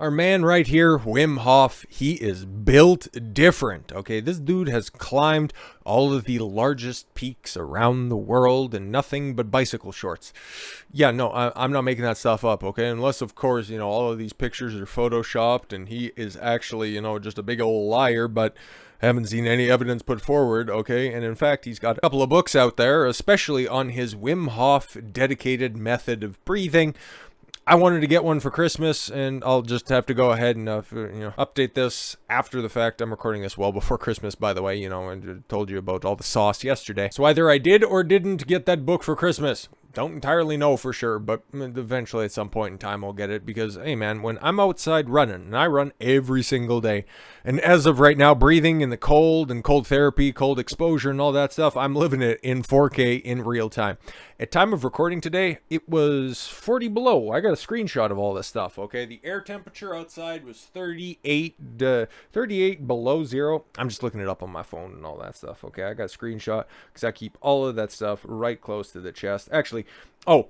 Our man right here, Wim Hof, he is built different, okay? This dude has climbed all of the largest peaks around the world in nothing but bicycle shorts. Yeah, no, I'm not making that stuff up, okay? Unless, of course, all of these pictures are photoshopped and he is actually, just a big old liar, but haven't seen any evidence put forward, okay? And in fact, he's got a couple of books out there, especially on his Wim Hof dedicated method of breathing. I wanted to get one for Christmas, and I'll just have to go ahead and update this after the fact. I'm recording this well before Christmas, by the way, and told you about all the sauce yesterday. So either I did or didn't get that book for Christmas. Don't entirely know for sure, but eventually at some point in time I'll get it because, hey man, when I'm outside running, and I run every single day, and as of right now, breathing in the cold and cold therapy, cold exposure and all that stuff, I'm living it in 4K in real time. At time of recording today, it was 40 below. I got a screenshot of all this stuff, okay? The air temperature outside was 38 below zero. I'm just looking it up on my phone and all that stuff, okay? I got a screenshot because I keep all of that stuff right close to the chest. Actually,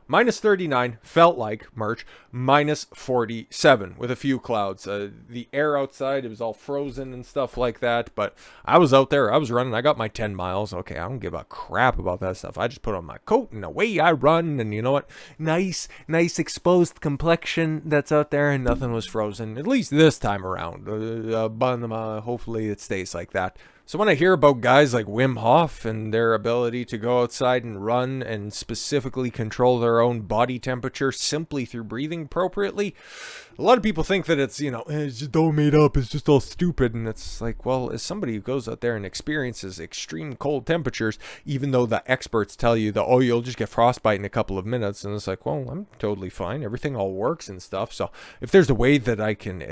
minus 39 felt like March, minus 47 with a few clouds. The air outside, it was all frozen and stuff like that, but I was out there, I was running, I got my 10 miles. Okay, I don't give a crap about that stuff. I just put on my coat and away I run, and you know what? Nice exposed complexion that's out there, and nothing was frozen, at least this time around. Hopefully it stays like that. So when I hear about guys like Wim Hof and their ability to go outside and run and specifically control their own body temperature simply through breathing appropriately, a lot of people think that it's just all made up, it's just all stupid. And it's like, well, as somebody who goes out there and experiences extreme cold temperatures, even though the experts tell you that, you'll just get frostbite in a couple of minutes, and it's like, well, I'm totally fine, everything all works and stuff. So if there's a way that I can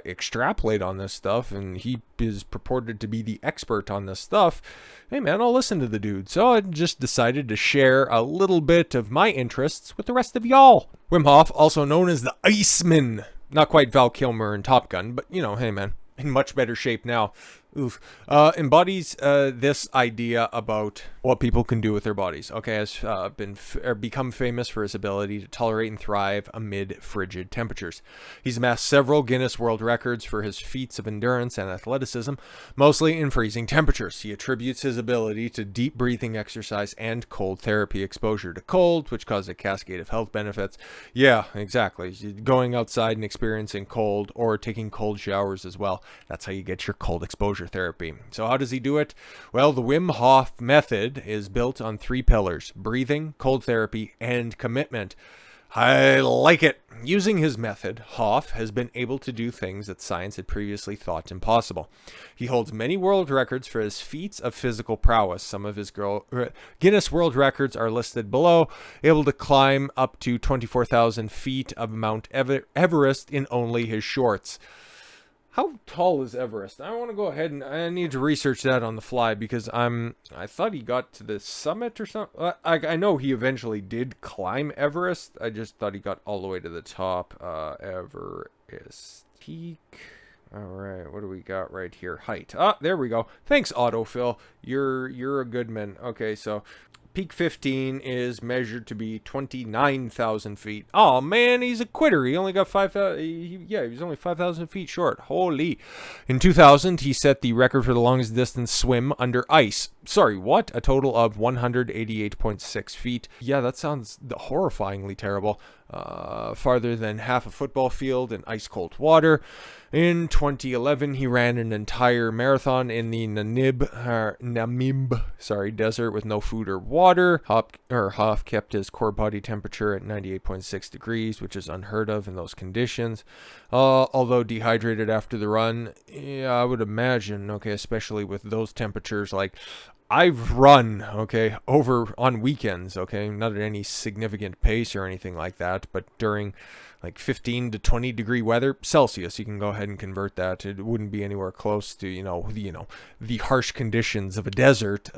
extrapolate on this stuff, and he is purported to be the expert on this stuff, hey man, I'll listen to the dude. So I just decided to share a little bit of my interests with the rest of y'all. Wim Hof, also known as the Iceman, not quite Val Kilmer in Top Gun, but hey man, in much better shape now. Embodies this idea about what people can do with their bodies. Okay, has become famous for his ability to tolerate and thrive amid frigid temperatures. He's amassed several Guinness World Records for his feats of endurance and athleticism, mostly in freezing temperatures. He attributes his ability to deep breathing exercise and cold therapy exposure to cold, which causes a cascade of health benefits. Yeah, exactly. Going outside and experiencing cold, or taking cold showers as well. That's how you get your cold exposure therapy. So how does he do it? Well, the Wim Hof method is built on 3 pillars: breathing, cold therapy, and commitment. I like it. Using his method, Hof has been able to do things that science had previously thought impossible. He holds many world records for his feats of physical prowess. Some of his Guinness World Records are listed below. Able to climb up to 24,000 feet of Mount Everest in only his shorts. How tall is Everest? I want to go ahead and I need to research that on the fly because I thought he got to the summit or something. I know he eventually did climb Everest. I just thought he got all the way to the top. Everest peak. All right, what do we got right here? Height. There we go. Thanks, autofill. You're a good man. Okay, so peak 15 is measured to be 29,000 feet. Oh man, he's a quitter. He only got 5,000. He was only 5,000 feet short. Holy. In 2000, he set the record for the longest distance swim under ice. Sorry, what? A total of 188.6 feet. Yeah, that sounds horrifyingly terrible. Farther than half a football field in ice-cold water. In 2011, he ran an entire marathon in the Namib desert with no food or water. Hof kept his core body temperature at 98.6 degrees, which is unheard of in those conditions. Although dehydrated after the run, yeah, I would imagine, okay, especially with those temperatures, like I've run, okay, over on weekends, okay, not at any significant pace or anything like that, but during like 15 to 20 degree weather, Celsius, you can go ahead and convert that. It wouldn't be anywhere close to, the harsh conditions of a desert.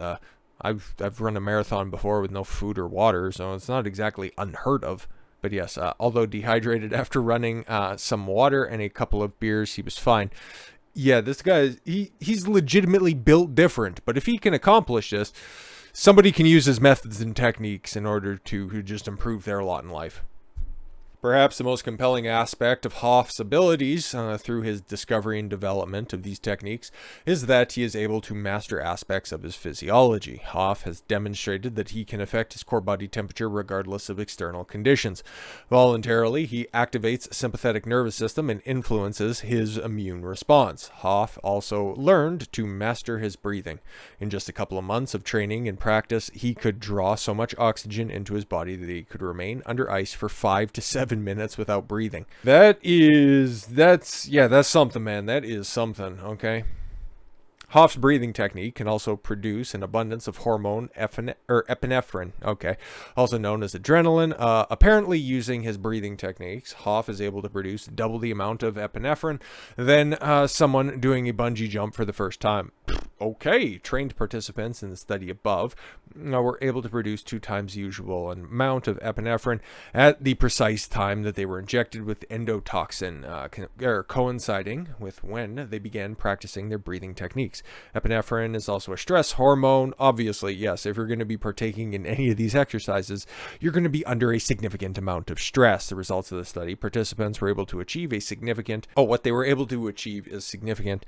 I've run a marathon before with no food or water, so it's not exactly unheard of. But yes, although dehydrated after running some water and a couple of beers, he was fine. Yeah, this guy, he's legitimately built different. But if he can accomplish this, somebody can use his methods and techniques in order to just improve their lot in life. Perhaps the most compelling aspect of Hof's abilities through his discovery and development of these techniques is that he is able to master aspects of his physiology. Hof has demonstrated that he can affect his core body temperature regardless of external conditions. Voluntarily, he activates sympathetic nervous system and influences his immune response. Hof also learned to master his breathing. In just a couple of months of training and practice, he could draw so much oxygen into his body that he could remain under ice for 5 to 7 minutes without breathing. That's something, man. That is something, okay? Hof's breathing technique can also produce an abundance of hormone epinephrine, also known as adrenaline. Apparently, using his breathing techniques, Hof is able to produce double the amount of epinephrine than someone doing a bungee jump for the first time. Okay, trained participants in the study above were able to produce 2 times the usual amount of epinephrine at the precise time that they were injected with endotoxin, coinciding with when they began practicing their breathing techniques. Epinephrine is also a stress hormone. Obviously, yes, if you're going to be partaking in any of these exercises, you're going to be under a significant amount of stress. The results of the study, participants were able to achieve what they were able to achieve is significant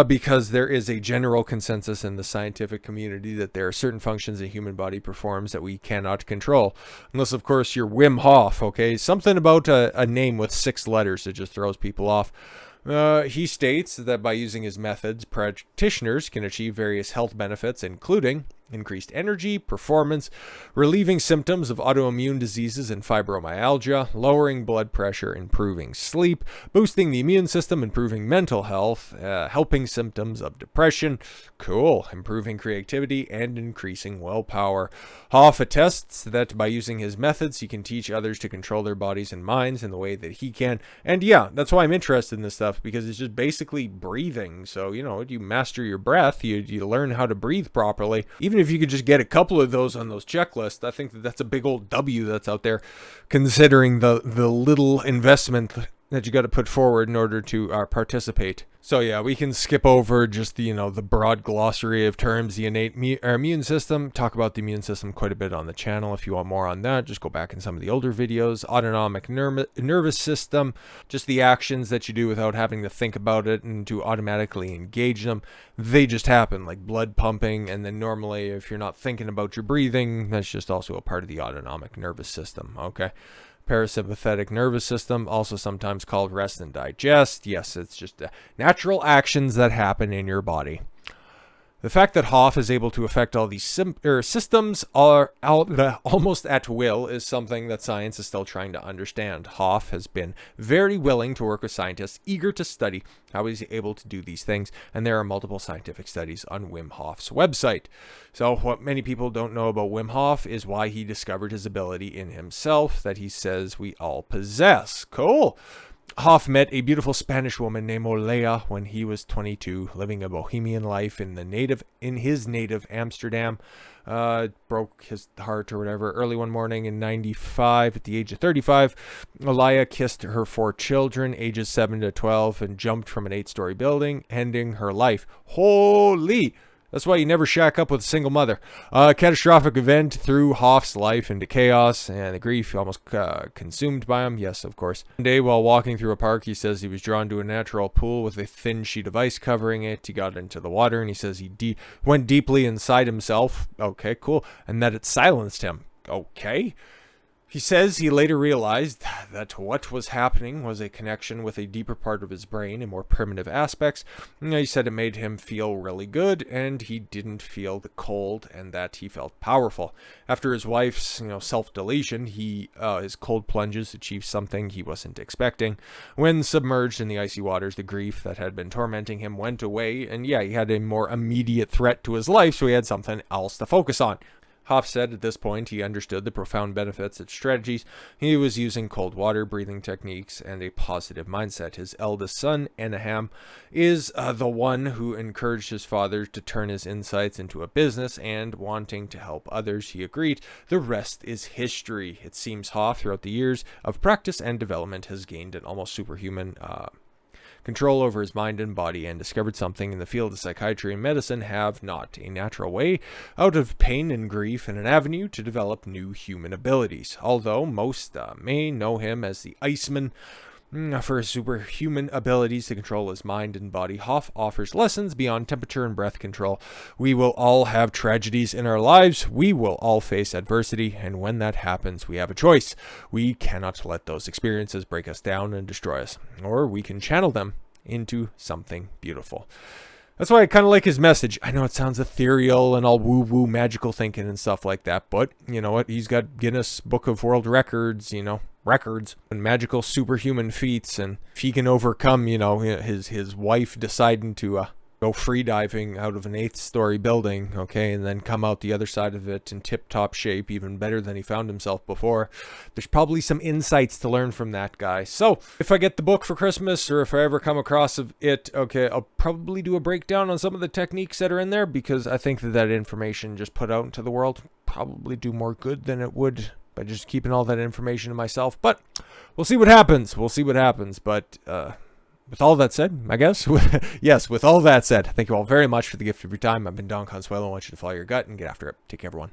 because there is a general consensus in the scientific community that there are certain functions the human body performs that we cannot control. Unless, of course, you're Wim Hof, okay? Something about a name with 6 letters that just throws people off. He states that by using his methods, practitioners can achieve various health benefits, including increased energy, performance, relieving symptoms of autoimmune diseases and fibromyalgia, lowering blood pressure, improving sleep, boosting the immune system, improving mental health, helping symptoms of depression, improving creativity, and increasing willpower. Hof attests that by using his methods, he can teach others to control their bodies and minds in the way that he can. And yeah, that's why I'm interested in this stuff, because it's just basically breathing. So, you master your breath, you learn how to breathe properly. Even if you could just get a couple of those on those checklists, I think that's a big old W that's out there, considering the little investment that you got to put forward in order to participate. So yeah, we can skip over just the broad glossary of terms, the innate immune system. Talk about the immune system quite a bit on the channel. If you want more on that, just go back in some of the older videos. Autonomic nervous system, just the actions that you do without having to think about it and to automatically engage them. They just happen, like blood pumping, and then normally if you're not thinking about your breathing, that's just also a part of the autonomic nervous system, okay? Parasympathetic nervous system, also sometimes called rest and digest. Yes, it's just natural actions that happen in your body. The fact that Hof is able to affect all these systems almost at will is something that science is still trying to understand. Hof has been very willing to work with scientists eager to study how he's able to do these things, and there are multiple scientific studies on Wim Hof's website. So what many people don't know about Wim Hof is why he discovered his ability in himself that he says we all possess. Cool. Hof met a beautiful Spanish woman named Olea when he was 22, living a bohemian life in his native Amsterdam. Broke his heart or whatever. Early one morning in 95, at the age of 35, Olea kissed her 4 children, ages 7 to 12, and jumped from an 8-story building, ending her life. Holy! That's why you never shack up with a single mother. A catastrophic event threw Hof's life into chaos, and the grief almost consumed by him. Yes, of course. One day, while walking through a park, he says he was drawn to a natural pool with a thin sheet of ice covering it. He got into the water, and he says he went deeply inside himself. Okay, cool. And that it silenced him. Okay. He says he later realized that what was happening was a connection with a deeper part of his brain and more primitive aspects. He said it made him feel really good, and he didn't feel the cold, and that he felt powerful. After his wife's, self-deletion, his cold plunges achieved something he wasn't expecting. When submerged in the icy waters, the grief that had been tormenting him went away, and he had a more immediate threat to his life, so he had something else to focus on. Hof said at this point he understood the profound benefits and strategies. He was using cold water breathing techniques and a positive mindset. His eldest son, Anaham, is the one who encouraged his father to turn his insights into a business, and wanting to help others, he agreed. The rest is history. It seems Hof, throughout the years of practice and development, has gained an almost superhuman control over his mind and body, and discovered something in the field of psychiatry and medicine have not: a natural way out of pain and grief and an avenue to develop new human abilities. Although most may know him as the Iceman for his superhuman abilities to control his mind and body, Hof offers lessons beyond temperature and breath control. We will all have tragedies in our lives. We will all face adversity. And when that happens, we have a choice. We cannot let those experiences break us down and destroy us. Or we can channel them into something beautiful. That's why I kind of like his message. I know it sounds ethereal and all woo-woo magical thinking and stuff like that, but you know what? He's got Guinness Book of World Records, records and magical superhuman feats, and if he can overcome, his wife deciding to go free diving out of an 8th-story building, okay, and then come out the other side of it in tip-top shape, even better than he found himself before. There's probably some insights to learn from that guy. So if I get the book for Christmas, or if I ever come across it, okay, I'll probably do a breakdown on some of the techniques that are in there, because I think that information just put out into the world probably do more good than it would by just keeping all that information to myself. But we'll see what happens. But with all that said, I guess, yes, with all that said, thank you all very much for the gift of your time. I've been Don Consuelo. I want you to follow your gut and get after it. Take care, everyone.